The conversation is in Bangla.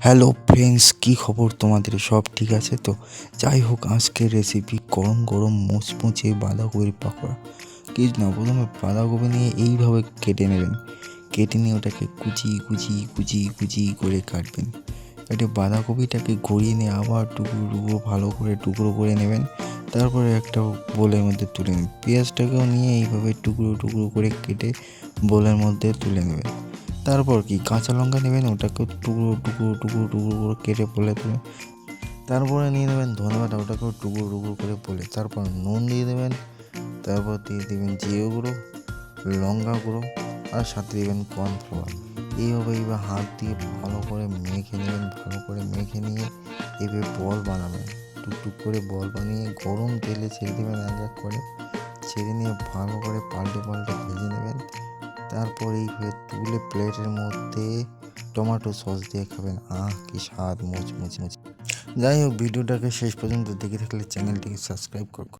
হ্যালো ফ্রেন্ডস, কী খবর তোমাদের? সব ঠিক আছে তো? যাই হোক, আজকের রেসিপি গরম গরম মুচমুচে বাঁধাকপির পাকোড়া। কিছু না, প্রথমে বাঁধাকপি নিয়ে এইভাবে কেটে নেবেন। কেটে নিয়ে ওটাকে কুচি কুচি কুচি কুচি করে কাটবেন। এটা বাঁধাকপিটাকে গড়িয়ে নিয়ে আবার টুকরো টুকরো ভালো করে টুকরো করে নেবেন। তারপরে একটা বোলের মধ্যে তুলে নেবেন। পেঁয়াজটাকেও নিয়ে এইভাবে টুকরো টুকরো করে কেটে বোলের মধ্যে তুলে নেবেন। তারপর কি কাঁচা লঙ্কা নেবেন, ওটাকে টুকরো টুকরো টুকরো টুকরো করে কেটে বলে দেবেন। তারপরে নিয়ে নেবেন ধনেপাতা, ওটাকেও টুকরো টুকরো করে বলে। তারপর নুন দিয়ে দেবেন। তারপর দিয়ে দেবেন জিরে গুঁড়ো, লঙ্কা গুঁড়ো, আর সাথে দেবেন কর্নফ্লাওয়ার। এইভাবে হাত দিয়ে ভালো করে মেখে নেবেন। ভালো করে মেখে নিয়ে এভাবে বল বানাবেন। টুকটুক করে বল বানিয়ে গরম তেলে ছেড়ে দেবেন। এক এক করে ছেড়ে নিয়ে ভালো করে পাল্টে পাল্টে ভেজে নেবেন। তারপর এইভাবে তুলে প্লেটের মধ্যে টমেটো সস দিয়ে খাবেন। কি স্বাদ, মুচমুচে। যাই হোক, ভিডিওটাকে শেষ পর্যন্ত দেখে থাকলে চ্যানেলটিকে সাবস্ক্রাইব করুন।